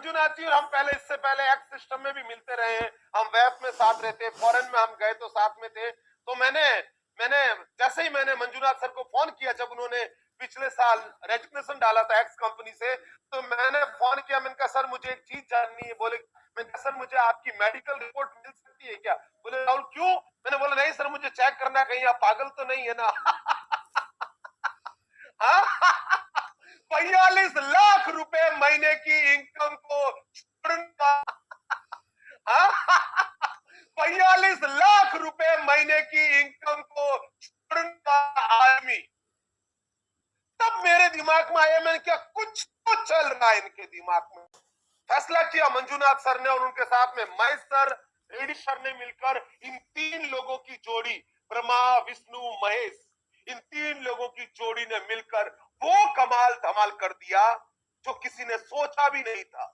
मंजूनाथ जी और हम पहले, इससे पहले एक्स सिस्टम में भी मिलते रहे हैं, हम वेफ में साथ रहते, फॉरेन में हम गए तो साथ में थे। तो मैंने मैंने जैसे ही मैंने मंजूनाथ सर को फोन किया, जब उन्होंने पिछले साल रेजिग्नेशन डाला था एक्स कंपनी से, तो मैंने फोन किया, मैंने कहा सर मुझे एक चीज जाननी है। बोले, मैंने कहा सर मुझे आपकी मेडिकल रिपोर्ट मिल सकती है क्या? बोले राहुल क्यों? मैंने बोला नहीं सर मुझे चेक करना, कहीं आप पागल तो नहीं है ना। 42 लाख रुपए महीने की इनकम को छोड़ना। 42 लाख रुपए महीने की इनकम को छोड़ना आदमी। तब मेरे दिमाग में आया, मैंने क्या कुछ तो चल रहा है इनके दिमाग में। फैसला किया मंजूनाथ सर ने और उनके साथ में मैं सर, रेड्डी सर ने मिलकर इन 3 लोगों की जोड़ी, ब्रह्मा विष्णु महेश, इन 3 लोगों की जोड़ी ने मिलकर वो कमाल धमाल कर दिया जो किसी ने सोचा भी नहीं था।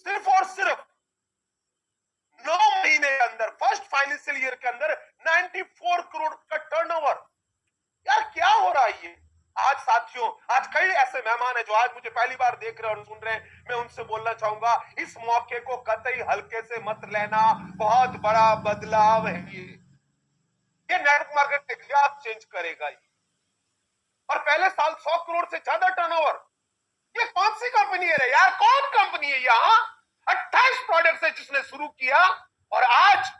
सिर्फ और सिर्फ 9 महीने के अंदर, फर्स्ट फाइनेंशियल ईयर के अंदर 94 करोड़ का टर्नओवर। यार क्या हो रहा है ये? आज साथियों, आज कई ऐसे मेहमान हैं जो आज मुझे पहली बार देख रहे हैं और सुन रहे हैं। मैं उनसे बोलना चाहूंगा, इस मौके को कतई हल्के से मत लेना, बहुत बड़ा बदलाव है ये नेटवर्क मार्केट का इतिहास चेंज करेगा ये। और पहले साल 100 करोड़ से ज्यादा टर्नओवर। ये कौन सी कंपनी है रे यार? कौन कंपनी है यहाँ? 28 प्रोडक्ट है जिसने शुरू किया और आज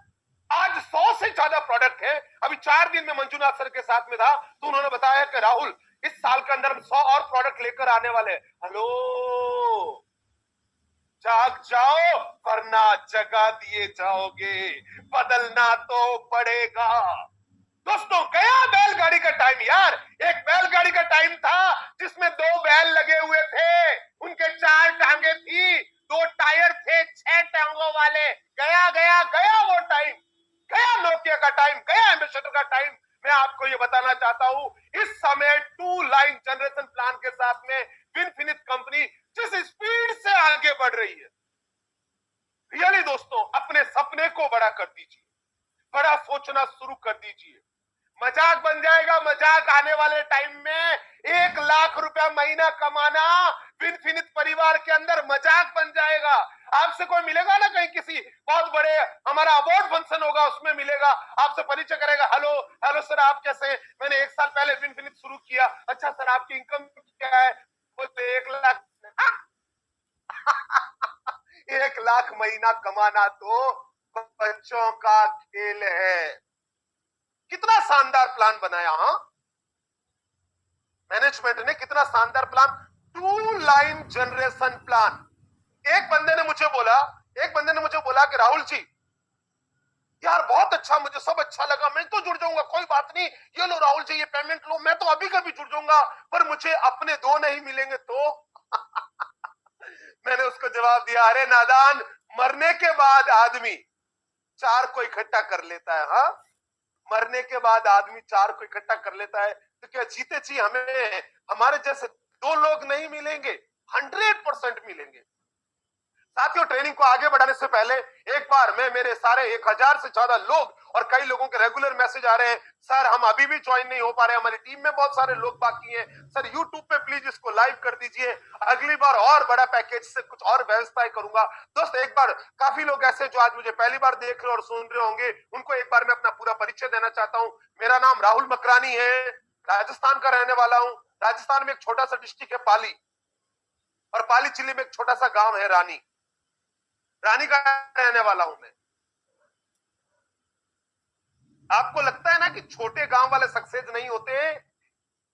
100 से ज्यादा प्रोडक्ट है। अभी 4 दिन में मंजूनाथ सर के साथ में था तो उन्होंने बताया कि राहुल इस साल के अंदर 100 और प्रोडक्ट लेकर आने वाले। हेलो, जाग जाओ वरना जगा दिए जाओगे, बदलना तो पड़ेगा। दोस्तों, गया बैलगाड़ी का टाइम यार। एक बैलगाड़ी का टाइम था जिसमें 2 बैल लगे हुए थे, उनके 4 टांगे थी, 2 टायर थे 6 टांगों वाले। गया गया गया वो टाइम, गया नोकिया का टाइम, गया एम्बेसडर का टाइम। मैं आपको ये बताना चाहता हूं, इस समय 2 लाइन जनरेशन प्लान के साथ में विनफिनिट कंपनी जिस स्पीड से आगे बढ़ रही है, रियली दोस्तों, अपने सपने को बड़ा कर दीजिए, बड़ा सोचना शुरू कर दीजिए। मजाक बन जाएगा, मजाक आने वाले टाइम में 1 लाख रुपया महीना कमाना विनफिनिट परिवार के अंदर मजाक बन जाएगा। आपसे कोई मिलेगा ना कहीं, किसी बहुत बड़े हमारा अवार्ड फंक्शन होगा उसमें मिलेगा, आपसे परिचय करेगा, हेलो हेलो सर आप कैसे हैं? मैंने 1 साल पहले विनफिनिट शुरू किया। अच्छा सर आपकी इनकम क्या है? बोलते 1 लाख। 1 लाख महीना कमाना तो बच्चों का खेल है। कितना शानदार प्लान बनाया, हाँ मैनेजमेंट ने, कितना शानदार प्लान। 2 line generation plan. एक बंदे ने मुझे बोला कि राहुल जी यार बहुत अच्छा, मुझे सब अच्छा लगा, मैं तो जुड़ जाऊंगा, कोई बात नहीं, ये लो राहुल जी ये पेमेंट लो, मैं तो अभी कभी जुड़ जाऊंगा, पर मुझे अपने 2 नहीं मिलेंगे तो। मैंने उसको जवाब दिया, अरे नादान, मरने के बाद आदमी 4 को इकट्ठा कर लेता है। हाँ, मरने के बाद आदमी 4 को इकट्ठा कर लेता है, तो क्या जीते जी हमें हमारे जैसे 2 लोग नहीं मिलेंगे? 100% मिलेंगे। साथियों, ट्रेनिंग को आगे बढ़ाने से पहले एक बार मैं मेरे सारे 1000 से ज्यादा लोग और कई लोगों के रेगुलर मैसेज आ रहे हैं, सर हम अभी भी ज्वाइन नहीं हो पा रहे, हमारी टीम में बहुत सारे लोग बाकी हैं, सर यूट्यूब पे प्लीज इसको लाइव कर दीजिए, अगली बार और बड़ा पैकेज से कुछ और व्यवस्थाएं करूंगा। दोस्त, एक बार काफी लोग ऐसे जो आज मुझे पहली बार देख रहे और सुन रहे होंगे, उनको एक बार मैं अपना पूरा परिचय देना चाहता हूं। मेरा नाम राहुल मकरानी है, राजस्थान का रहने वाला हूं। राजस्थान में एक छोटा सा डिस्ट्रिक्ट है पाली, और पाली जिले में एक छोटा सा गांव है रानी का रहने वाला हूं मैं। आपको लगता है ना कि छोटे गांव वाले सक्सेस नहीं होते?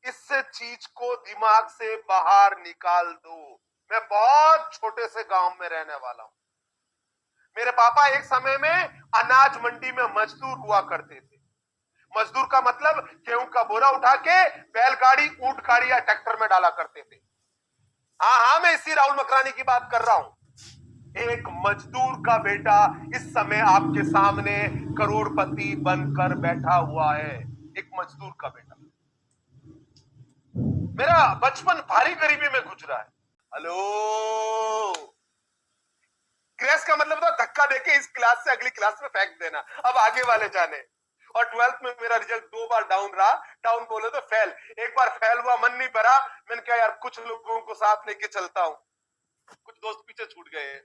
इससे चीज को दिमाग से बाहर निकाल दो। मैं बहुत छोटे से गांव में रहने वाला हूं। मेरे पापा एक समय में अनाज मंडी में मजदूर हुआ करते थे। मजदूर का मतलब गेहूं का बोरा उठा के बैलगाड़ी, ऊंट गाड़ी या ट्रैक्टर में डाला करते थे। हाँ, मैं इसी राहुल मकरानी की बात कर रहा हूं। एक मजदूर का बेटा इस समय आपके सामने करोड़पति बनकर बैठा हुआ है। एक मजदूर का बेटा। मेरा बचपन भारी गरीबी में गुजरा है। हेलो, क्रैश का मतलब था धक्का देके इस क्लास से अगली क्लास में फेंक देना, अब आगे वाले जाने। और 12th में मेरा रिजल्ट 2 बार डाउन रहा, डाउन बोले तो फेल। एक बार फेल हुआ, मन नहीं भरा, मैंने कहा यार कुछ लोगों को साथ लेके चलता हूं। कुछ दोस्त पीछे छूट गए हैं।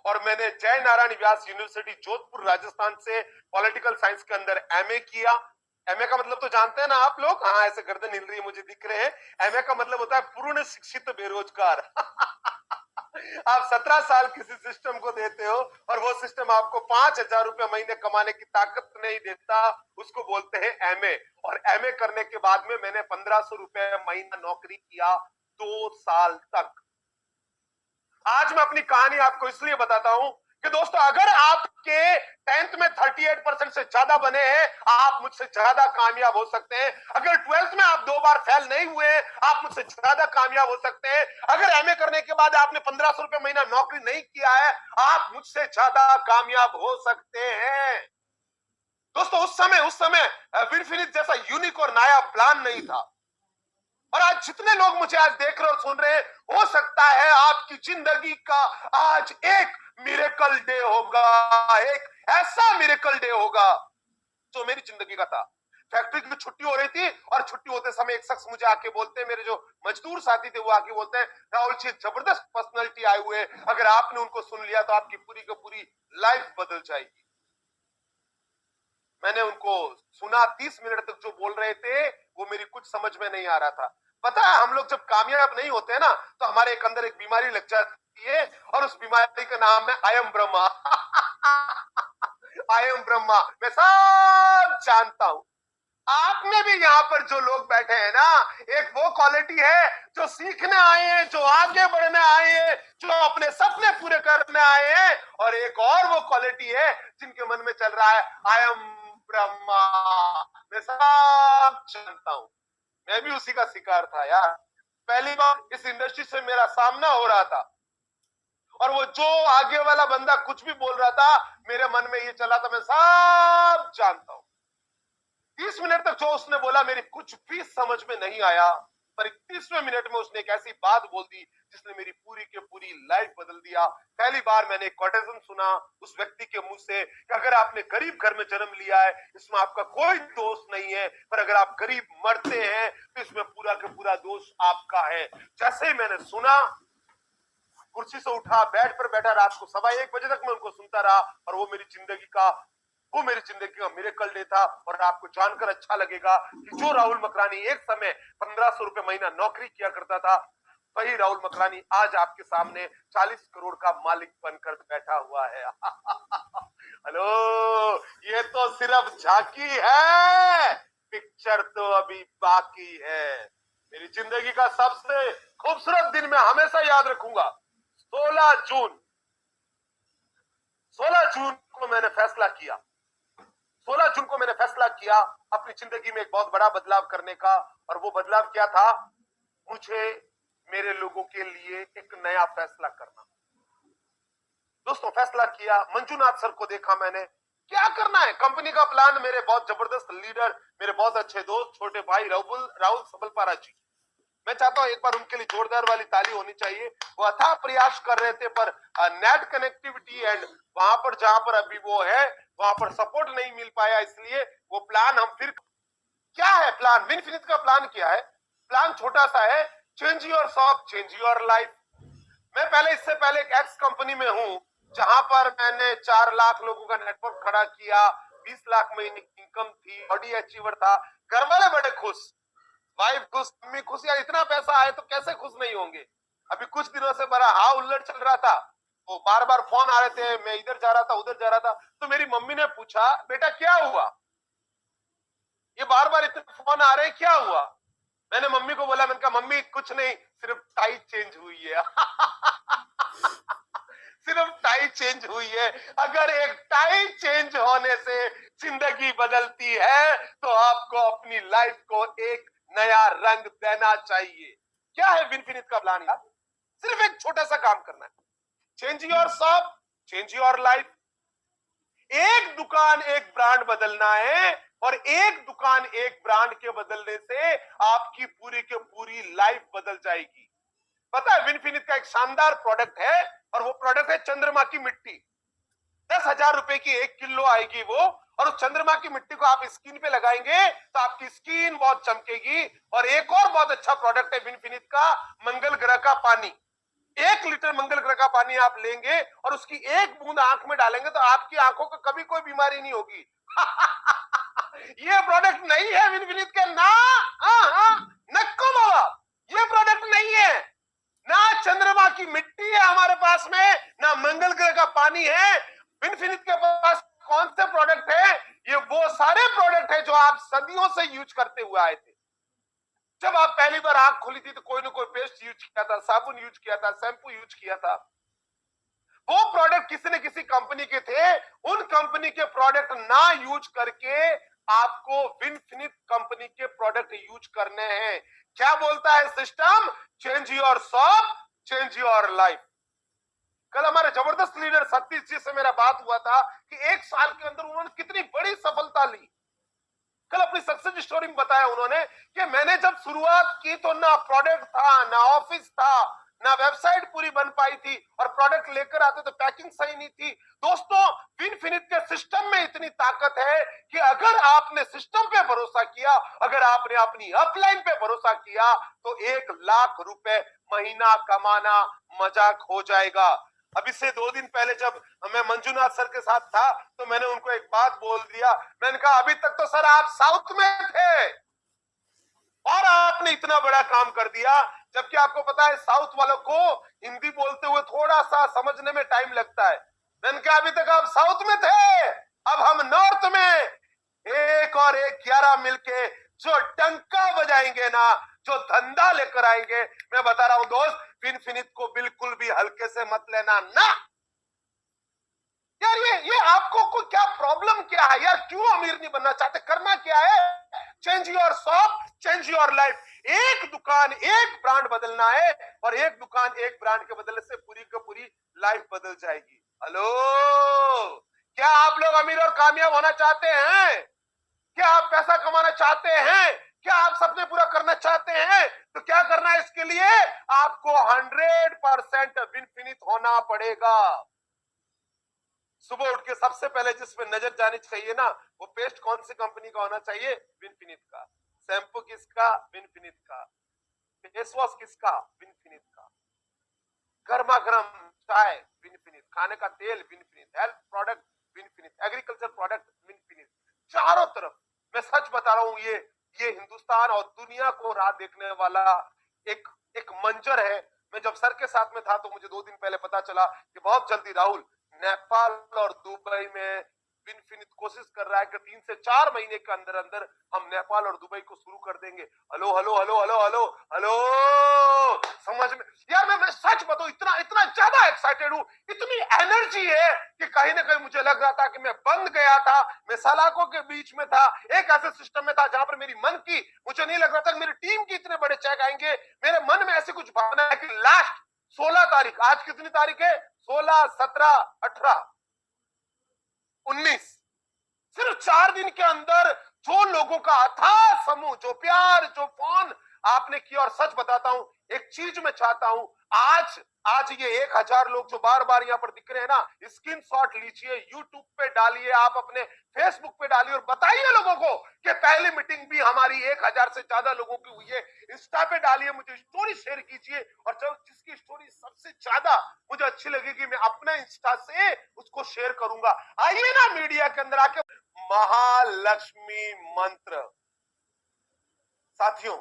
और मैंने जय नारायण व्यास यूनिवर्सिटी जोधपुर राजस्थान से पॉलिटिकल साइंस के अंदर एमए किया। एमए का मतलब तो जानते हैं ना आप लोग? हाँ, ऐसे गर्दन हिल रही है, मुझे दिख रहे हैं। एमए का मतलब होता है पूर्ण शिक्षित बेरोजगार। आप 17 साल किसी सिस्टम को देते हो और वो सिस्टम आपको 5,000 रुपए महीने कमाने की ताकत नहीं देता, उसको बोलते हैं एमए। और एमए करने के बाद में मैंने 1,500 रुपए महीना नौकरी किया 2 साल तक। आज मैं अपनी कहानी आपको इसलिए बताता हूं कि दोस्तों, अगर आपके 10th में 38% से ज्यादा बने हैं, आप मुझसे ज्यादा कामयाब हो सकते हैं। अगर 12th में आप 2 बार फेल नहीं हुए, आप मुझसे ज्यादा कामयाब हो सकते हैं। अगर एमए करने के बाद आपने 1,500 रुपए महीना नौकरी नहीं किया है, आप मुझसे ज्यादा कामयाब हो सकते हैं। दोस्तों, उस समय विनफिनिक्स जैसा यूनिक और नया प्लान नहीं था। और आज जितने लोग मुझे आज देख रहे और सुन रहे हैं, हो सकता है आपकी जिंदगी का आज एक मिरेकल डे होगा, एक ऐसा मिरेकल डे होगा जो मेरी जिंदगी का था। फैक्ट्री की छुट्टी हो रही थी और छुट्टी होते समय एक शख्स मुझे आके बोलते हैं, मेरे जो मजदूर साथी थे वो आके बोलते हैं, राहुल जी जबरदस्त पर्सनालिटी आए हुए, अगर आपने उनको सुन लिया तो आपकी पूरी की पूरी लाइफ बदल जाएगी। मैंने उनको सुना, 30 मिनट तक जो बोल रहे थे वो मेरी कुछ समझ में नहीं आ रहा था। पता है, हम लोग जब कामयाब नहीं होते हैं ना, तो हमारे एक अंदर एक बीमारी लग जाती है और उस बीमारी का नाम है I am Brahma. I am Brahma. मैं सब जानता हूं। आप में भी यहाँ पर जो लोग बैठे हैं ना, एक वो क्वालिटी है जो सीखने आए हैं, जो आगे बढ़ने आए हैं, जो अपने सपने पूरे करने आए हैं। और एक और वो क्वालिटी है जिनके मन में चल रहा है आई एम ब्रह्मा। मैं सब जानता हूं। मैं भी उसी का शिकार था यार। पहली बार इस इंडस्ट्री से मेरा सामना हो रहा था और वो जो आगे वाला बंदा कुछ भी बोल रहा था, मेरे मन में ये चला था, मैं सब जानता हूं। 30 मिनट तक जो उसने बोला मेरी कुछ भी समझ में नहीं आया, पर 31वें मिनट में उसने एक ऐसी बात बोल दी जिसने मेरी पूरी की पूरी लाइफ बदल दिया। पहली बार मैंने एक कोटेशन सुना उस व्यक्ति के मुंह से कि अगर आपने गरीब घर में जन्म लिया है, इसमें आपका कोई दोष नहीं है, पर अगर आप गरीब मरते हैं तो इसमें पूरा का पूरा दोष आपका है। जैसे ही मैंने सुना, कुर्सी से उठा, बेड पर बैठा, रात को 1:15 बजे तक मैं उनको सुनता रहा। और वो मेरी जिंदगी का मिरेकल डे था। और आपको जानकर अच्छा लगेगा कि जो राहुल मकरानी एक समय 1,500 रुपए महीना नौकरी किया करता था, वही राहुल मकरानी आज आपके सामने 40 करोड़ का मालिक बनकर बैठा हुआ है। हेलो, ये तो सिर्फ झांकी है, पिक्चर तो अभी बाकी है। मेरी जिंदगी का सबसे खूबसूरत दिन मैं हमेशा याद रखूंगा। 16 जून को मैंने फैसला किया। 16 जून को मैंने फैसला किया अपनी जिंदगी में एक बहुत बड़ा बदलाव करने का। और वो बदलाव क्या था? मुझे मेरे लोगों के लिए एक नया फैसला करना। दोस्तों, फैसला किया, मंजूनाथ सर को देखा मैंने, क्या करना है। कंपनी का प्लान, मेरे बहुत जबरदस्त लीडर, मेरे बहुत अच्छे दोस्त, छोटे भाई राहुल सबलपारा जी, मैं चाहता हूं एक बार उनके लिए जोरदार वाली ताली होनी चाहिए। वो अथाह प्रयास कर रहे थे, पर नेट कनेक्टिविटी एंड वहां पर जहां पर अभी वो है वहां पर सपोर्ट नहीं मिल पाया, इसलिए वो प्लान हम फिर। क्या है प्लान? विनफिनिक्स का प्लान क्या है? प्लान छोटा सा है, change your shop, change your life. मैं इससे पहले एक एक्स कंपनी में हूं जहां पर मैंने 4 लाख लोगों का नेटवर्क खड़ा किया, 20 लाख महीने की इनकम थी, बड़ी अचीवर था। घर वाले बड़े खुश, वाइफ खुश, मम्मी खुश। यार इतना पैसा आए तो कैसे खुश नहीं होंगे। अभी कुछ दिनों से बड़ा उल्लड़ चल रहा था, वो बार बार फोन आ रहे थे, मैं इधर जा रहा था उधर जा रहा था। तो मेरी मम्मी ने पूछा, बेटा क्या हुआ, ये बार बार इतने फोन आ रहे हैं, क्या हुआ? मैंने मम्मी को बोला, मैंने कहा मम्मी कुछ नहीं, सिर्फ टाई चेंज हुई है। सिर्फ टाई चेंज हुई है। अगर एक टाई चेंज होने से जिंदगी बदलती है तो आपको अपनी लाइफ को एक नया रंग देना चाहिए। क्या है विनफिनिक्स का प्लान यार? सिर्फ एक छोटा सा काम करना है, change your shop, change your life. एक दुकान एक ब्रांड बदलना है और एक दुकान एक ब्रांड के बदलने से आपकी पूरी की पूरी लाइफ बदल जाएगी। पता है, विनफिनिक्स का एक शानदार प्रोडक्ट है और वो प्रोडक्ट है चंद्रमा की मिट्टी। 10,000 रुपए की 1 किलो आएगी वो, और उस चंद्रमा की मिट्टी को आप स्किन पे लगाएंगे तो आपकी स्किन बहुत चमकेगी। और एक और बहुत अच्छा प्रोडक्ट है विनफिनिक्स का, मंगल ग्रह का पानी। 1 लीटर मंगल ग्रह का पानी आप लेंगे और उसकी एक बूंद आंख में डालेंगे तो आपकी आंखों को कभी कोई बीमारी नहीं होगी। ये प्रोडक्ट नहीं है विनविनीत के ना। नक्को बाबा, ये प्रोडक्ट नहीं है। ना चंद्रमा की मिट्टी है हमारे पास में, ना मंगल ग्रह का पानी है। विनफिनिट के पास कौन से प्रोडक्ट है? ये वो सारे प्रोडक्ट है जो आप सदियों से यूज करते हुए आए थे। जब आप पहली बार आंख खोली थी तो कोई ना कोई पेस्ट यूज किया था, साबुन यूज किया था, शैम्पू यूज किया था। वो प्रोडक्ट किसी न किसी कंपनी के थे। उन कंपनी के प्रोडक्ट ना यूज करके आपको विनफिनिट कंपनी के प्रोडक्ट यूज करने हैं। क्या बोलता है system? Change your shop, change your life. कल हमारे जबरदस्त लीडर सतीश जी से मेरा बात हुआ था कि 1 साल के अंदर उन्होंने कितनी बड़ी सफलता ली। कल अपनी सक्सेस स्टोरी में बताया उन्होंने कि मैंने जब शुरुआत की तो ना प्रोडक्ट था, ना ऑफिस था, ना वेबसाइट पूरी बन पाई थी, और प्रोडक्ट लेकर आते तो पैकिंग सही नहीं थी। दोस्तों, विनफिनिट के सिस्टम में इतनी ताकत है कि अगर आपने सिस्टम पे भरोसा किया, अगर आपने अपनी अपलाइन पे भरोसा किया तो 1 लाख रुपए महीना कमाना मजाक हो जाएगा। अभी से 2 दिन पहले जब मैं मंजूनाथ सर के साथ था तो मैंने उनको एक बात बोल दिया। मैंने कहा अभी तक तो सर आप साउथ में थे और आपने इतना बड़ा काम कर दिया, जबकि आपको पता है साउथ वालों को हिंदी बोलते हुए थोड़ा सा समझने में टाइम लगता है। मैंने कहा अभी तक आप साउथ में थे, अब हम नॉर्थ में 1 और 1 11 मिलके जो डंका बजाएंगे ना, जो धंधा लेकर आएंगे। मैं बता रहा हूं दोस्त, विनफिनिट को बिल्कुल भी हल्के से मत लेना ना। यार ये आपको को क्या प्रॉब्लम क्या है यार? क्यों अमीर नहीं बनना चाहते? करना क्या है? Change your shop, change your life. एक दुकान, एक ब्रांड बदलना है और एक दुकान, एक ब्रांड के बदलने से पूरी की पूरी लाइफ बदल जाएगी। हेलो, क्या आप लोग अमीर और कामयाब होना चाहते हैं? क्या आप पैसा कमाना चाहते हैं? क्या आप सपने पूरा करना चाहते हैं? तो क्या करना है इसके लिए? आपको 100% विनफिनिट होना पड़ेगा। सुबह उठ के सबसे पहले जिस पे नजर जानी चाहिए ना, वो पेस्ट कौन सी कंपनी का होना चाहिए? विनफिनिट का। शैम्पू किसका? विनफिनिट का। फेस वॉश किसका? विनफिनिट का। गर्मा गर्म चाय विनफिनिट, खाने का तेल विनफिनिट, हेल्थ प्रोडक्ट विनफिनिट, एग्रीकल्चर प्रोडक्ट विनफिनिट। चारों तरफ मैं सच बता रहा हूं, ये हिंदुस्तान और दुनिया को राह देखने वाला एक एक मंजर है। मैं जब सर के साथ में था तो मुझे 2 दिन पहले पता चला कि बहुत जल्दी राहुल नेपाल और दुबई में विनफिनिट कोशिश कर रहा है कि 3 से 4 महीने के अंदर अंदर हम नेपाल और दुबई को शुरू कर देंगे। Hello hello hello hello hello hello, समझ में? यार मैं सच बताऊं, इतना ज्यादा एक्साइटेड हूं, इतनी एनर्जी है कि कहीं ना कहीं मुझे लग रहा था कि मैं बंद गया था, मैं सलाखों के बीच में था, एक ऐसे सिस्टम में था जहां पर मेरी मन की, मुझे नहीं लग रहा था कि मेरी टीम की इतने बड़े चेक आएंगे। मेरे मन में ऐसी कुछ भावना है कि लास्ट 16 तारीख, आज कितनी तारीख है? 16, 17, 18, 19, सिर्फ 4 दिन के अंदर जो लोगों का अथाह समूह, जो प्यार, जो फोन आपने किया। और सच बताता हूं, एक चीज मैं चाहता हूं, आज ये 1000 लोग जो बार बार यहां पर दिख रहे हैं ना, स्क्रीनशॉट लीजिए, यूट्यूब पे डालिए, आप अपने फेसबुक पे डालिए और बताइए लोगों को कि पहली मीटिंग भी हमारी 1000 से ज्यादा लोगों की हुई है। इंस्टा पे डालिए, मुझे स्टोरी शेयर कीजिए, और जब जिसकी स्टोरी सबसे ज्यादा मुझे अच्छी लगेगी मैं अपने इंस्टा से उसको शेयर करूंगा। आइए ना मीडिया के अंदर आके। महालक्ष्मी मंत्र, साथियों,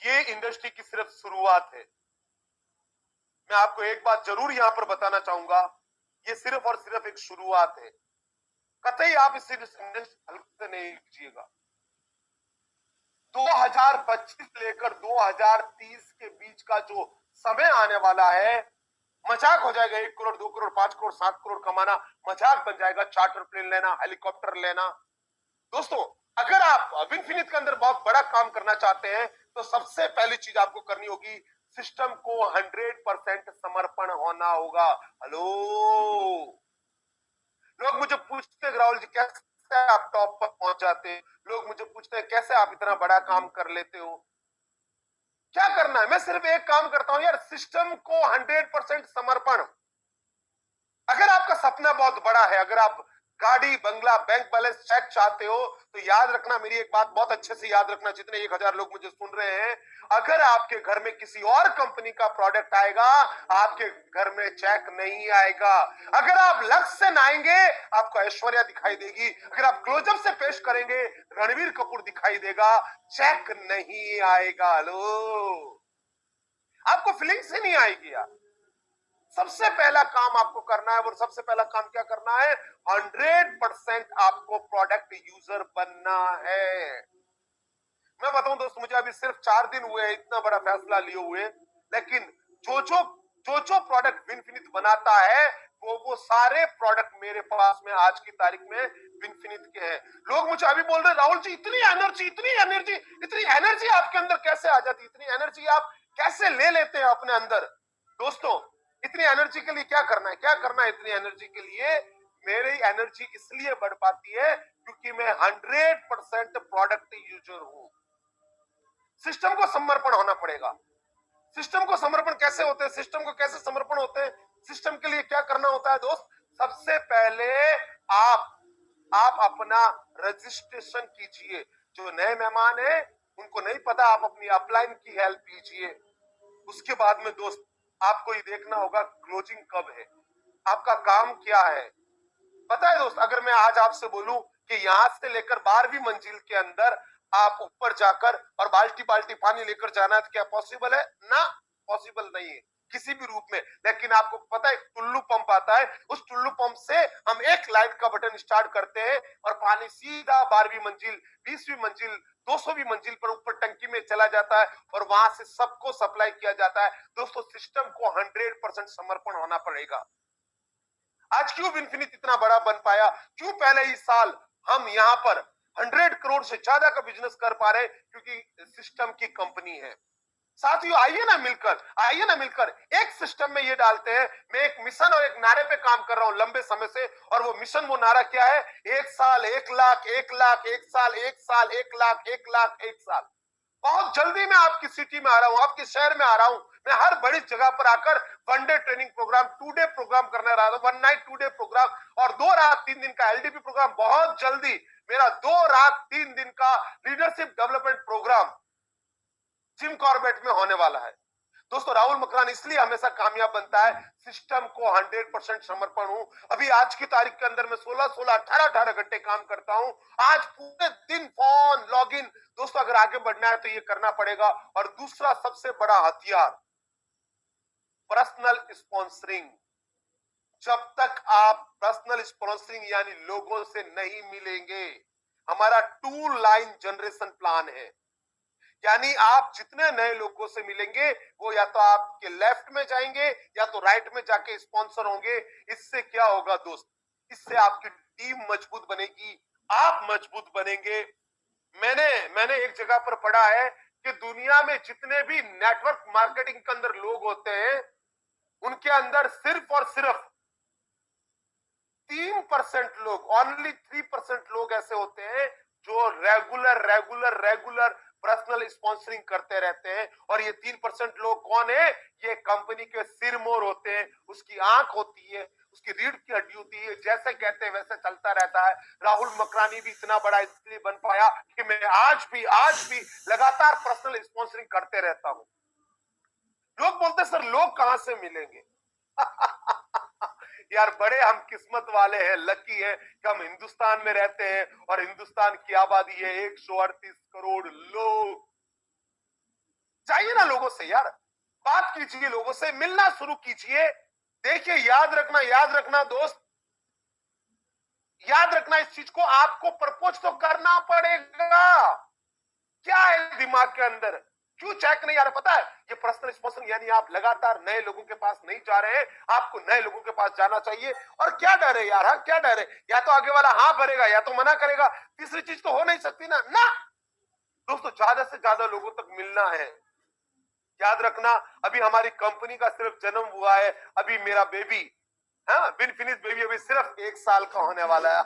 ये इंडस्ट्री की सिर्फ शुरुआत है। मैं आपको एक बात जरूर यहां पर बताना चाहूंगा, ये सिर्फ और सिर्फ एक शुरुआत है। कतई आप इस इंडस्ट्री हल्के नहीं लीजिएगा। 2025 लेकर 2030 के बीच का जो समय आने वाला है, मजाक हो जाएगा। 1 करोड़, 2 करोड़, 5 करोड़, 7 करोड़ कमाना मजाक बन जाएगा। चार्टर प्लेन लेना, हेलीकॉप्टर लेना। दोस्तों, अगर आप विनफिनिट के अंदर बहुत बड़ा काम करना चाहते हैं तो सबसे पहली चीज आपको करनी होगी, सिस्टम को 100% समर्पण होना होगा। हेलो, लोग मुझे पूछते हैं राहुल जी कैसे आप टॉप पर पहुंच जाते हैं? लोग मुझे पूछते हैं कैसे आप इतना बड़ा काम कर लेते हो? क्या करना है? मैं सिर्फ एक काम करता हूं यार, सिस्टम को 100% समर्पण। अगर आपका सपना बहुत बड़ा है, अगर आप गाड़ी, बंगला, बैंक बैलेंस चेक चाहते हो तो याद रखना, मेरी एक बात बहुत अच्छे से याद रखना, जितने 1000 लोग मुझे सुन रहे हैं, अगर आपके घर में किसी और कंपनी का प्रोडक्ट आएगा, आपके घर में चेक नहीं आएगा। अगर आप लक्ष्य से नहाएंगे, आपको ऐश्वर्या दिखाई देगी। अगर आप क्लोजअप से पेश करेंगे, रणवीर कपूर दिखाई देगा, चेक नहीं आएगा। लो, आपको फीलिंग्स ही नहीं आएगी यार। सबसे पहला काम आपको करना है, और सबसे पहला काम क्या करना है, 100% आपको प्रोडक्ट यूजर बनना है। मैं बताऊं दोस्तों, मुझे अभी सिर्फ 4 दिन हुए हैं इतना बड़ा फैसला लिए हुए, लेकिन जो प्रोडक्ट विनफिनिट बनाता है, वो सारे प्रोडक्ट मेरे पास में आज की तारीख में विनफिनिट के हैं। लोग मुझे अभी बोल रहे, राहुल जी इतनी एनर्जी, इतनी एनर्जी, इतनी एनर्जी आपके अंदर कैसे आ जाती, इतनी एनर्जी आप कैसे ले लेते हैं अपने अंदर। दोस्तों, इतनी एनर्जी के लिए क्या करना है, क्या करना है इतनी एनर्जी के लिए? मेरी एनर्जी इसलिए बढ़ पाती है क्योंकि मैं 100% प्रोडक्ट यूजर हूं। सिस्टम को समर्पण होना पड़ेगा। सिस्टम को समर्पण कैसे होते हैं, सिस्टम को कैसे समर्पण होते हैं, सिस्टम के लिए क्या करना होता है दोस्त? सबसे पहले आप अपना रजिस्ट्रेशन कीजिए। जो नए मेहमान है उनको नहीं पता, आप अपनी अपलाइन की हेल्प लीजिए। उसके बाद में दोस्त आपको ये देखना होगा क्लोजिंग कब है, आपका काम क्या है। पता है दोस्त, अगर मैं आज आपसे बोलूं कि यहां से लेकर 12वीं मंजिल के अंदर आप ऊपर जाकर और बाल्टी बाल्टी पानी लेकर जाना है, तो क्या पॉसिबल है? ना, पॉसिबल नहीं है किसी भी रूप में। लेकिन आपको पता है टुल्लू पंप आता है, उस टुल्लू पंप से हम एक लाइट का बटन स्टार्ट करते हैं और पानी सीधा 12वीं मंजिल, 20वीं मंजिल, 200वीं मंजिल पर ऊपर टंकी में चला जाता है और वहां से सबको सप्लाई किया जाता है। दोस्तों, सिस्टम को 100% समर्पण होना पड़ेगा। आज क्यों विनफिनिट इतना बड़ा बन पाया, क्यों पहले ही साल हम यहां पर 100 करोड़ से ज्यादा का बिजनेस कर पा रहे? क्योंकि सिस्टम की कंपनी है। साथियों, आइए ना मिलकर एक सिस्टम में ये डालते हैं। मैं एक मिशन और एक नारे पे काम कर रहा हूं लंबे समय से, और वो मिशन, वो नारा क्या है? 1 साल 1 लाख, 1 लाख 1 साल, 1 साल 1 लाख, 1 लाख 1 साल। बहुत जल्दी मैं आपकी सिटी में आ रहा हूं, आपके शहर में आ रहा हूं। मैं हर बड़ी जगह पर आकर 1 day training program, 2 day program करने रहा हूं, 1 नाइट 2 डे प्रोग्राम और 2 रात 3 दिन का एलडीपी प्रोग्राम। बहुत जल्दी मेरा 2 रात 3 दिन का leadership development program Jim Corbett में होने वाला है। दोस्तों, राहुल मकरानी इसलिए हमेशा कामयाब बनता है, सिस्टम को 100% समर्पण हूं। अभी आज की तारीख के अंदर मैं 16-16, 18-18 घंटे काम करता हूं। आज पूरे दिन फोन लॉगिन। दोस्तों, अगर आगे बढ़ना है तो ये करना पड़ेगा। और दूसरा सबसे बड़ा हथियार, पर्सनल स्पॉन्सरिंग। जब तक आप पर्सनल स्पॉन्सरिंग यानी लोगों से नहीं मिलेंगे, हमारा 2 लाइन जनरेशन प्लान है। यानी आप जितने नए लोगों से मिलेंगे, वो या तो आपके लेफ्ट में जाएंगे या तो राइट में जाके स्पॉन्सर होंगे। इससे क्या होगा दोस्त? इससे आपकी टीम मजबूत बनेगी, आप मजबूत बनेंगे। मैंने एक जगह पर पढ़ा है कि दुनिया में जितने भी नेटवर्क मार्केटिंग के अंदर लोग होते हैं, उनके अंदर सिर्फ और सिर्फ 3% लोग, ओनली 3% लोग ऐसे होते हैं जो रेगुलर पर्सनल स्पॉन्सरिंग करते रहते हैं। और ये 3% लोग कौन है? ये कंपनी के सिरमोर होते हैं, उसकी आंख होती है, उसकी रीढ़ की हड्डी होती है, जैसे कहते हैं वैसे चलता रहता है। राहुल मकरानी भी इतना बड़ा इसलिए बन पाया कि मैं आज भी लगातार पर्सनल स्पॉन्सरिंग करते रहता हूं। लोग बोलते सर लोग कहां से मिलेंगे? यार, बड़े हम किस्मत वाले हैं, लकी है कि हम हिंदुस्तान में रहते हैं और हिंदुस्तान की आबादी है 138 करोड़ लोग। चाहिए ना लोगों से यार, बात कीजिए, लोगों से मिलना शुरू कीजिए। देखिए, याद रखना दोस्त, याद रखना इस चीज को, आपको प्रपोज तो करना पड़ेगा। क्या है दिमाग के अंदर, क्यों चेक नहीं आ रहा? पता है, ये पर्सनल स्पॉन्सरिंग यानी आप लगातार नए लोगों के पास नहीं जा रहे हैं, आपको नए लोगों के पास जाना चाहिए। और क्या डर है यार? हाँ, क्या डर है? या तो आगे वाला हाँ भरेगा या तो मना करेगा, तीसरी चीज तो हो नहीं सकती ना। दोस्तों, ज्यादा से ज्यादा लोगों तक मिलना है। याद रखना, अभी हमारी कंपनी का सिर्फ जन्म हुआ है, अभी मेरा बेबी, हाँ, विनफिनिश बेबी अभी सिर्फ 1 साल का होने वाला है।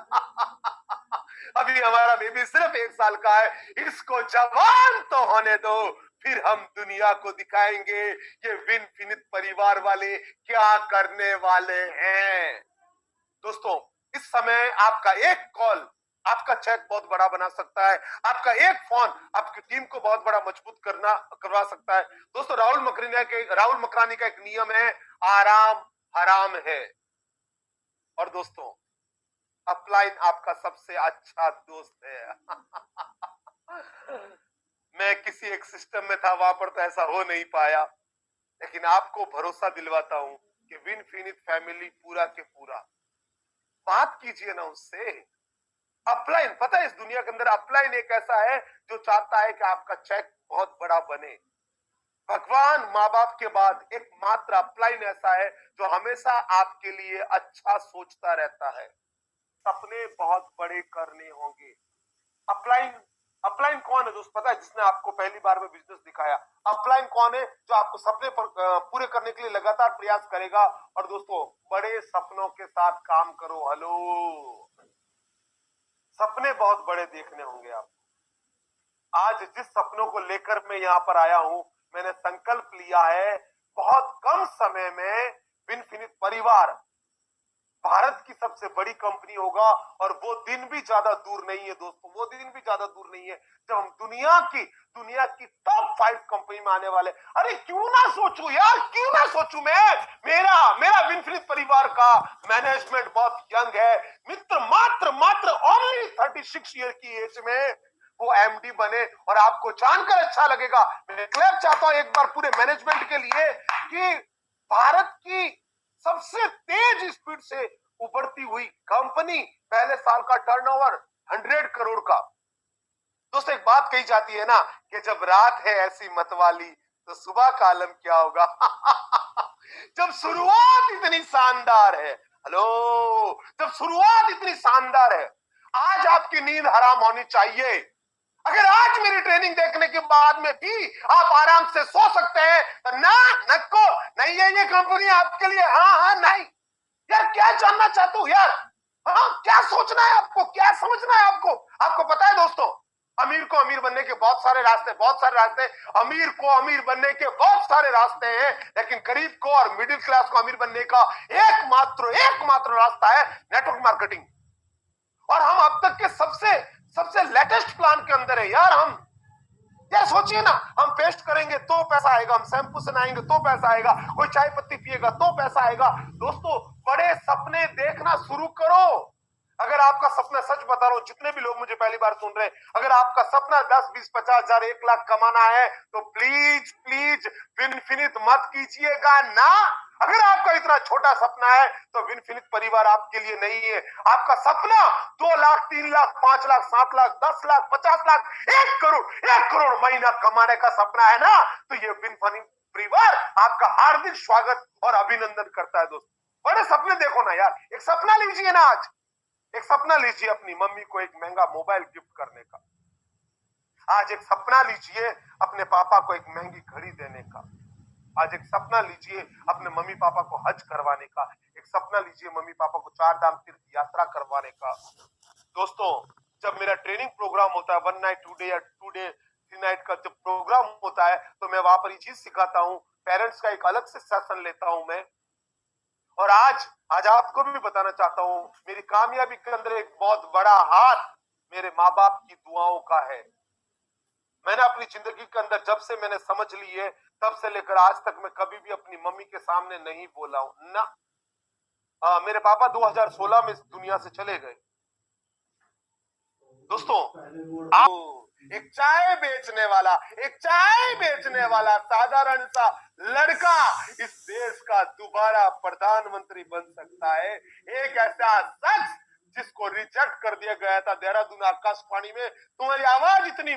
अभी हमारा बेबी सिर्फ 1 साल का है, इसको जवान तो होने दो, फिर हम दुनिया को दिखाएंगे ये विनफिनिश परिवार वाले क्या करने वाले हैं। दोस्तों, इस समय आपका एक कॉल आपका चेक बहुत बड़ा बना सकता है, आपका एक फोन आपकी टीम को बहुत बड़ा मजबूत करवा सकता है। दोस्तों, राहुल मकरानी का एक नियम है, आराम हराम है। और दोस्तों, अपलाइन आपका सबसे अच्छा दोस्त है। मैं किसी एक सिस्टम में था, वहां पर तो ऐसा हो नहीं पाया, लेकिन आपको भरोसा दिलवाता हूं कि विनफिनिट फैमिली पूरा के पूरा, बात कीजिए ना उससे। अपलाइन, पता है इस दुनिया के अंदर अपलाइन एक ऐसा है जो चाहता है कि आपका चेक बहुत बड़ा बने। भगवान माँ बाप के बाद एकमात्र अपलाइन ऐसा है जो हमेशा आपके लिए अच्छा सोचता रहता है। सपने बहुत बड़े करने होंगे। अपलाइन अपलाइन कौन है दोस्त, पता है? जिसने आपको पहली बार में बिजनेस दिखाया। अपलाइन कौन है? जो आपको सपने पूरे करने के लिए लगातार प्रयास करेगा। और दोस्तों, बड़े सपनों के साथ काम करो। हेलो, सपने बहुत बड़े देखने होंगे आप। आज जिस सपनों को लेकर मैं यहां पर आया हूं, मैंने संकल्प लिया है बहुत कम समय में विनफिनिट परिवार भारत की सबसे बड़ी कंपनी होगा। और वो दिन भी ज्यादा दूर नहीं है दोस्तों, वो दिन भी ज्यादा दूर नहीं है जब हम दुनिया की टॉप 5 कंपनी में आने वाले। अरे क्यों ना सोचूं यार, क्यों ना सोचूं मैं? मेरा मेरा विनफिनिट परिवार का मैनेजमेंट बहुत यंग है। मित्र मात्र मात्र ओनली 36 ईयर की एज में वो एमडी बने। और आपको जानकर अच्छा लगेगा, मैं क्लैप चाहता हूं एक बार पूरे मैनेजमेंट के लिए कि भारत की सबसे तेज स्पीड से उभरती हुई कंपनी, पहले साल का टर्नओवर 100 करोड़ का। दोस्तों, एक बात कही जाती है ना कि जब रात है ऐसी मतवाली तो सुबह का आलम क्या होगा। जब शुरुआत इतनी शानदार है, हेलो, जब शुरुआत इतनी शानदार है, आज आपकी नींद हराम होनी चाहिए। अगर आज मेरी ट्रेनिंग देखने के बाद में भी आप आराम से सो सकते हैं तो ना, नको नहीं है ये कंपनी आपके लिए। हाँ हाँ, नहीं यार, क्या जानना चाहते हो यार? हाँ, क्या सोचना है आपको, क्या समझना है आपको? आपको पता है दोस्तों, अमीर को अमीर बनने के बहुत सारे रास्ते, अमीर को अमीर बनने के बहुत सारे रास्ते हैं, लेकिन गरीब को और मिडिल क्लास को अमीर बनने का एकमात्र रास्ता है नेटवर्क मार्केटिंग। और हम अब तक के सबसे लेटेस्ट प्लान के अंदर है यार। हम यार सोचिए ना, हम पेस्ट करेंगे तो पैसा आएगा, हम शैम्पू से नहाएंगे तो पैसा आएगा, कोई चाय पत्ती पिएगा तो पैसा आएगा। दोस्तों, बड़े सपने देखना शुरू करो। अगर आपका सपना, सच बता रहा हूं, जितने भी लोग मुझे पहली बार सुन रहे हैं, अगर आपका सपना 10, 20, 50 हजार, 1 लाख कमाना है तो प्लीज प्लीज विनफिनिट मत कीजिएगा ना। अगर आपका इतना छोटा सपना है तो विनफिनिट परिवार आपके लिए नहीं है। आपका सपना 2 लाख, 3 लाख, 5 लाख, 7 लाख, 10 लाख, 50 लाख, 1 करोड़ महीना कमाने का सपना है ना, तो ये विनफिनिट परिवार आपका हार्दिक स्वागत और अभिनंदन करता है। दोस्तों, बड़े सपने देखो ना यार। एक सपना लीजिए ना, आज एक सपना लीजिए अपनी मम्मी को एक महंगा मोबाइल गिफ्ट करने का। आज एक सपना लीजिए अपने पापा को एक महंगी घड़ी देने का। आज एक सपना लीजिए अपने मम्मी पापा को हज करवाने का। एक सपना लीजिए मम्मी पापा को 4 धाम तीर्थ यात्रा करवाने का। दोस्तों, जब मेरा ट्रेनिंग प्रोग्राम होता है, 1 नाइट 2 डे या 2 डे 3 नाइट का जब प्रोग्राम होता है, तो मैं वहां पर ये चीज सिखाता हूँ। पेरेंट्स का एक अलग से सेशन लेता हूं मैं। और आज आपको भी बताना चाहता हूं, मेरी कामयाबी के अंदर एक बहुत बड़ा हाथ मेरे माँ बाप की दुआओं का है। मैंने अपनी जिंदगी के अंदर जब से मैंने समझ ली है, तब से लेकर आज तक मैं कभी भी अपनी मम्मी के सामने नहीं बोला हूं ना। मेरे पापा 2016 में इस दुनिया से चले गए। दोस्तों, एक चाय बेचने वाला साधारण सा लड़का इस देश का दोबारा प्रधानमंत्री बन सकता है। एक ऐसा शख्स जिसको रिजेक्ट कर दिया गया था देहरादून आकाशवाणी में, तुम्हारी आवाज इतनी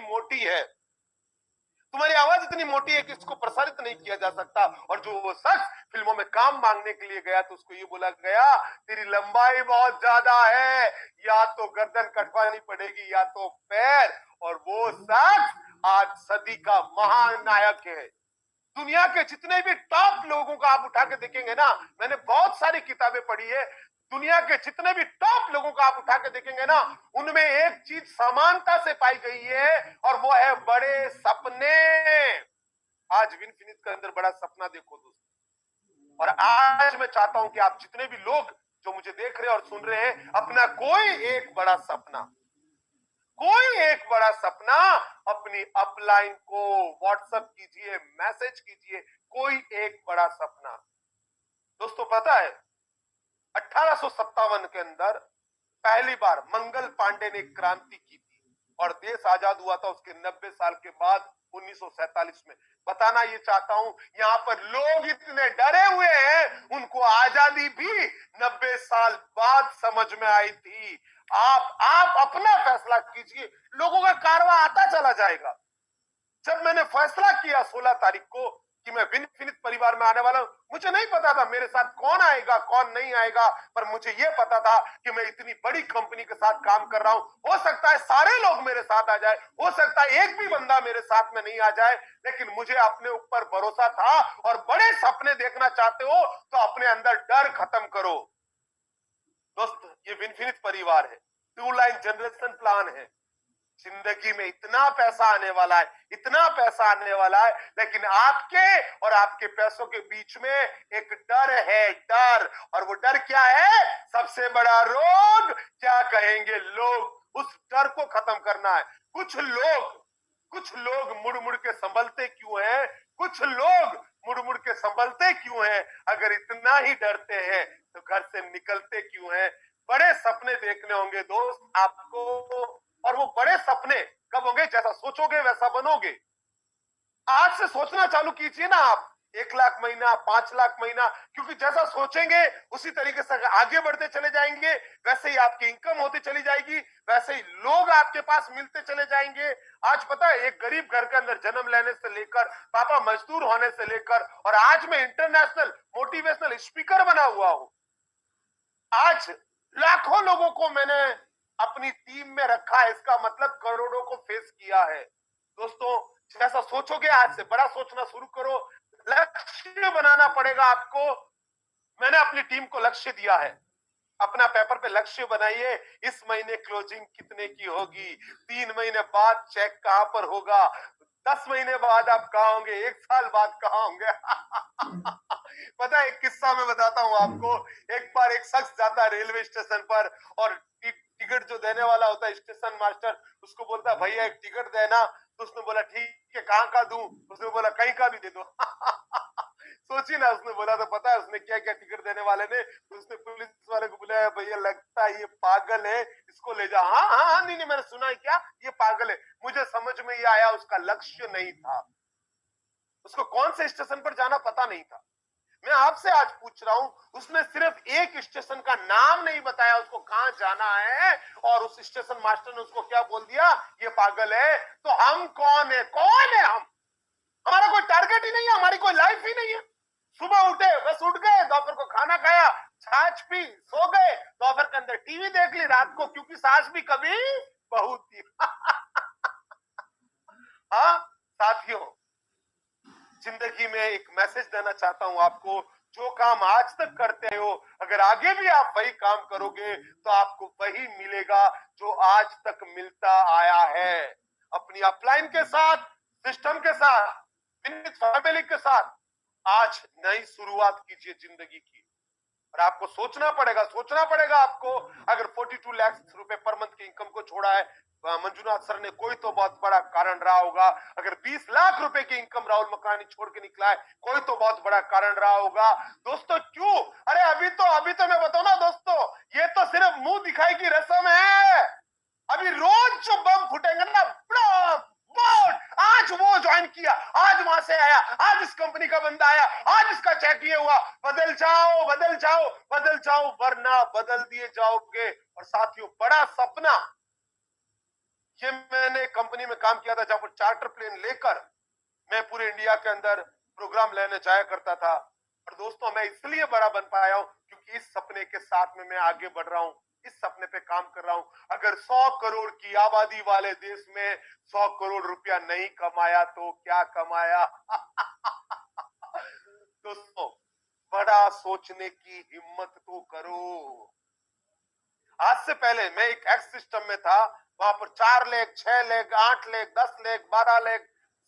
मोटी है कि इसको प्रसारित नहीं किया जा सकता। और जो वो शख्स फिल्मों में काम मांगने के लिए गया तो उसको ये बोला गया, तेरी लंबाई बहुत ज्यादा है, या तो गर्दन कटवानी पड़ेगी या तो पैर। और वो शख्स आज सदी का महान नायक है। दुनिया के जितने भी टॉप लोगों का आप उठा के देखेंगे ना, मैंने बहुत सारी किताबें पढ़ी है, दुनिया के जितने भी टॉप लोगों का आप उठा के देखेंगे ना, उनमें एक चीज समानता से पाई गई है, और वो है बड़े सपने। आज विनफिनिट के अंदर बड़ा सपना देखो दोस्तों। और आज मैं चाहता हूं कि आप जितने भी लोग जो मुझे देख रहे और सुन रहे हैं, अपना कोई एक बड़ा सपना, कोई एक बड़ा सपना अपनी अपलाइन को व्हाट्सएप कीजिए, मैसेज कीजिए, कोई एक बड़ा सपना। दोस्तों पता है 1857 के अंदर पहली बार मंगल पांडे ने क्रांति की थी और देश आजाद हुआ था उसके 90 साल के बाद 1947 में। बताना ये चाहता हूं, यहां पर लोग इतने डरे हुए हैं, उनको आजादी भी 90 साल बाद समझ में आई थी। आप अपना फैसला कीजिए, लोगों का कारवां आता चला जाएगा। जब मैंने फैसला किया 16 तारीख को कि मैं विनफिनित परिवार में आने वाला हूं, मुझे नहीं पता था मेरे साथ कौन आएगा कौन नहीं आएगा, पर मुझे यह पता था कि मैं इतनी बड़ी कंपनी के साथ काम कर रहा हूं। हो सकता है सारे लोग मेरे साथ आ जाए, हो सकता है एक भी बंदा मेरे साथ में नहीं आ जाए, लेकिन मुझे अपने ऊपर भरोसा था। और बड़े सपने देखना चाहते हो तो अपने अंदर डर खत्म करो। दोस्त ये विनफिनित परिवार है, 2 लाइन जनरेशन प्लान है। जिंदगी में इतना पैसा आने वाला है, इतना पैसा आने वाला है, लेकिन आपके और आपके पैसों के बीच में एक डर है, डर। और वो डर क्या है? सबसे बड़ा रोग क्या कहेंगे लोग, उस डर को खत्म करना है। कुछ लोग मुड़ मुड़ के संभलते क्यों हैं? कुछ लोग मुड़ मुड़ के संभलते क्यों हैं? अगर इतना ही डरते हैं तो घर से निकलते क्यों हैं? बड़े सपने देखने होंगे दोस्त आपको, और वो बड़े सपने कब होंगे? जैसा सोचोगे वैसा बनोगे। आज से सोचना चालू कीजिए ना आप, 1 लाख महीना, 5 लाख महीना, क्योंकि जैसा सोचेंगे उसी तरीके से आगे बढ़ते चले जाएंगे, वैसे ही आपकी इनकम होती चली जाएगी, वैसे ही लोग आपके पास मिलते चले जाएंगे। आज पता है एक गरीब घर के अंदर जन्म लेने से लेकर, पापा मजदूर होने से लेकर, और आज मैं इंटरनेशनल मोटिवेशनल स्पीकर बना हुआ हूं। आज लाखों लोगों को मैंने अपनी टीम में रखा है, इसका मतलब करोड़ों को फेस किया है। दोस्तों जैसा सोचोगे आज से बड़ा सोचना शुरू करो, लक्ष्य बनाना पड़ेगा आपको। मैंने अपनी टीम को लक्ष्य दिया है, अपना पेपर पे लक्ष्य बनाइए, इस महीने क्लोजिंग कितने की होगी, 3 महीने बाद चेक कहां पर होगा, 10 महीने बाद आप कहां होंगे, 1 साल बाद कहां होंगे। पता है एक किस्सा मैं बताता हूं आपको। एक बार एक शख्स जाता है रेलवे स्टेशन पर और टिकट जो देने वाला होता है स्टेशन मास्टर, उसको बोलता है भैया एक टिकट देना। तो उसने बोला ठीक है कहां का दूं? उसने बोला कहीं का भी दे दो। सोचिए ना, उसने बोला तो पता है उसने क्या क्या टिकट देने वाले ने, उसने पुलिस वाले को बुलाया, भैया लगता है ये पागल है, इसको ले जा। हाँ हाँ हाँ, नहीं मैंने सुना है, क्या ये पागल है? मुझे समझ में ये आया उसका लक्ष्य नहीं था, उसको कौन से स्टेशन पर जाना पता नहीं था। मैं आपसे आज पूछ रहा हूं, उसने सिर्फ एक स्टेशन का नाम नहीं बताया उसको कहां जाना है, और उस स्टेशन मास्टर ने उसको क्या बोल दिया, ये पागल है। तो हम कौन है? कौन है हम? हमारा कोई टारगेट ही नहीं है, हमारी कोई लाइफ ही नहीं है। सुबह उठे बस उठ गए, दोपहर को खाना खाया, छाछ पी, सो गए, दोपहर के अंदर टीवी देख ली, रात को क्योंकि सास भी कभी बहू थी। हाँ साथियों, जिंदगी में एक मैसेज देना चाहता हूं आपको, जो काम आज तक करते हो अगर आगे भी आप वही काम करोगे तो आपको वही मिलेगा जो आज तक मिलता आया है। अपनी अपलाइन के साथ, सिस्टम के साथ, फैमिली के साथ आज नई शुरुआत कीजिए जिंदगी की। और आपको सोचना पड़ेगा आपको। अगर 42 लाख रुपए पर मंथ की इनकम को छोड़ा है मंजुनाथ सर ने, कोई तो बहुत बड़ा कारण रहा होगा। अगर 20 लाख रुपए की इनकम राहुल मकानी छोड़ के निकला है, कोई तो बहुत बड़ा कारण रहा होगा। दोस्तों क्यों? अरे अभी तो मैं बताऊं ना दोस्तों, ये तो सिर्फ मुंह दिखाई की रस्म है। अभी रोज जो बम फूटेंगे ना, आज वो ज्वाइन किया, आज वहां से आया, आज इस कंपनी का बंदा आया, आज इसका चेक ये हुआ, बदल जाओ बदल जाओ बदल जाओ, वरना बदल दिए जाओगे। और साथियों बड़ा सपना, ये मैंने कंपनी में काम किया था जहां पर चार्टर प्लेन लेकर मैं पूरे इंडिया के अंदर प्रोग्राम लेने जाया करता था। और दोस्तों मैं इसलिए बड़ा बन पाया हूं क्योंकि इस सपने के साथ में मैं आगे बढ़ रहा हूं, इस सपने पे काम कर रहा हूं। अगर 100 करोड़ की आबादी वाले देश में 100 करोड़ रुपया नहीं कमाया तो क्या कमाया? दोस्तों बड़ा सोचने की हिम्मत तो करो। आज से पहले मैं एक एक्स सिस्टम में था, वहां पर 4 leg, 6 leg, 8 leg, 10 leg, 12 leg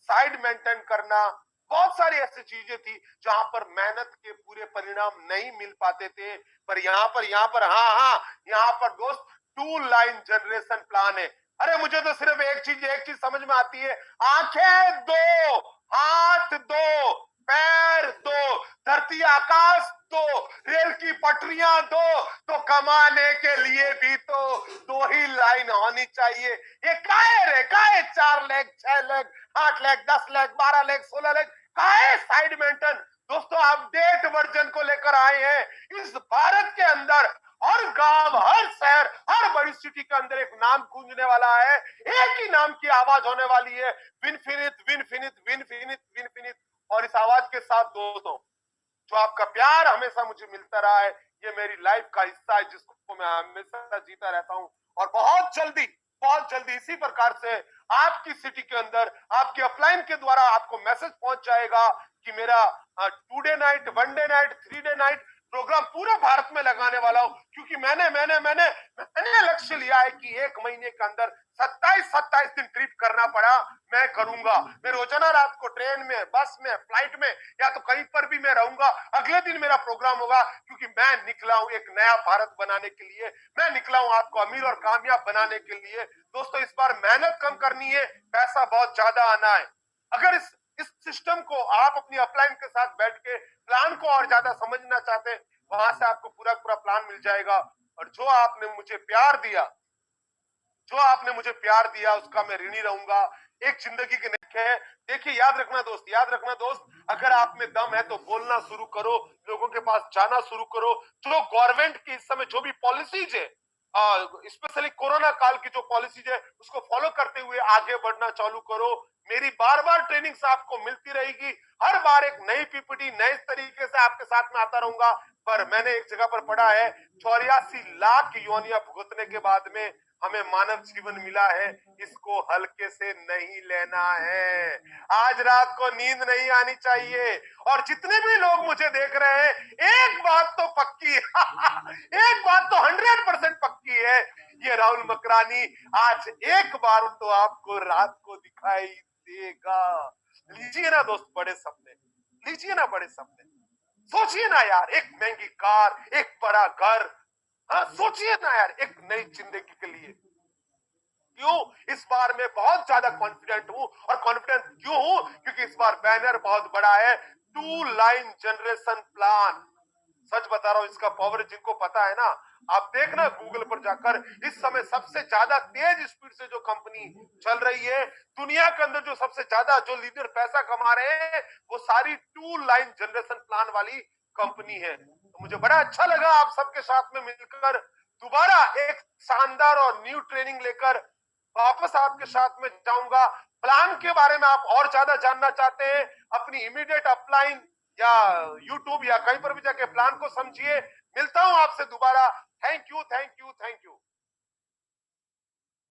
side maintain करना बहुत सारी ऐसी चीजें थी जहां पर मेहनत के पूरे परिणाम नहीं मिल पाते थे। पर यहाँ पर दोस्त टू लाइन जनरेशन प्लान है। अरे मुझे तो सिर्फ एक चीज समझ में आती है, आंखें दो, हाथ दो, पैर दो, धरती आकाश दो, रेल की पटरियां दो, तो कमाने के लिए भी तो दो ही लाइन होनी चाहिए। ये काहे 4 leg, 6 leg, 8 leg, 10 leg, 12 leg, 16 leg, काहे साइड मेंटेन। दोस्तों अपडेट वर्जन को लेकर आए हैं। इस भारत के अंदर हर गांव, हर शहर, हर बड़ी सिटी के अंदर एक नाम गूंजने वाला है, एक ही नाम की आवाज होने वाली है, विनफिनिट, विनफिनिट, विनफिनिट, विनफिनिट। और इस आवाज के साथ दोस्तों, जो आपका प्यार हमेशा मुझे मिलता रहा है, ये मेरी लाइफ का हिस्सा है जिसको मैं हमेशा जीता रहता हूं। और बहुत जल्दी इसी प्रकार से आपकी सिटी के अंदर आपके अपलाइन के द्वारा आपको मैसेज पहुंच जाएगा कि मेरा 2 day night, 1 day night, 3 day night program पूरे भारत में लगाने वाला हूं। क्योंकि मैंने लक्ष्य लिया है कि 1 महीने के अंदर 27 दिन ट्रिप करना पड़ा, मैं करूंगा। मैं रोजाना रात को ट्रेन में, बस में, फ्लाइट में या तो कहीं पर भी मैं रहूंगा। अगले दिन मेरा प्रोग्राम होगा, क्योंकि मैं निकला हूं एक नया भारत बनाने के लिए। मैं निकला हूं आपको अमीर और कामयाब बनाने के लिए। दोस्तों इस बार मेहनत कम करनी है, पैसा बहुत ज्यादा आना है। अगर इस सिस्टम को आप अपनी अपलाइन के साथ बैठ के प्लान को और ज्यादा समझना चाहते हैं, वहां से आपको पूरा प्लान मिल जाएगा। और जो आपने मुझे प्यार दिया उसका मैं ऋणी रहूंगा। एक जिंदगी के नखे है। देखिए याद रखना दोस्त, अगर आप में दम है तो बोलना शुरू करो, लोगों के पास जाना शुरू करो। जो गवर्नमेंट की इस समय जो भी पॉलिसीज है, स्पेशली कोरोना काल की जो पॉलिसीज है, उसको फॉलो करते हुए आगे बढ़ना चालू करो। मेरी बार ट्रेनिंग्स आपको मिलती रहेगी। हर बार एक नई पीपीटी नए तरीके से आपके साथ में आता रहूंगा। पर मैंने एक जगह पर पढ़ा है, 84 लाख योनियां भुगतने के बाद में हमें मानव जीवन मिला है, इसको हल्के से नहीं लेना है। आज रात को नींद नहीं आनी चाहिए। और जितने भी लोग मुझे देख रहे हैं, एक बात तो पक्की है एक बात तो 100% पक्की है, ये राहुल मकरानी आज एक बार तो आपको रात को दिखाई देगा। लीजिए ना दोस्त बड़े सपने, लीजिए ना बड़े सपने। सोचिए ना यार, एक महंगी कार, एक बड़ा घर। हाँ सोचिए ना यार, एक नई जिंदगी के लिए। क्यों इस बार मैं बहुत ज्यादा कॉन्फिडेंट हूं। और कॉन्फिडेंट क्यों हूं? क्योंकि इस बार बैनर बहुत बड़ा है, टू लाइन जनरेशन प्लान। सच बता रहा हूं, इसका पावर जिनको पता है ना, आप देखना गूगल पर जाकर, इस समय सबसे ज्यादा तेज स्पीड से जो कंपनी चल रही है दुनिया के अंदर, जो सबसे ज्यादा जो लीडर पैसा कमा रहे हैं, वो सारी टू लाइन जनरेशन प्लान वाली कंपनी है। तो मुझे बड़ा अच्छा लगा आप सबके साथ में मिलकर दोबारा एक शानदार और न्यू ट्रेनिंग लेकर वापस आपके साथ में जाऊंगा। प्लान के बारे में आप और ज्यादा जानना चाहते हैं, अपनी इमीडिएट अपलाइन या यूट्यूब या कहीं पर भी जाके प्लान को समझिए। मिलता हूं आपसे दोबारा। Thank you.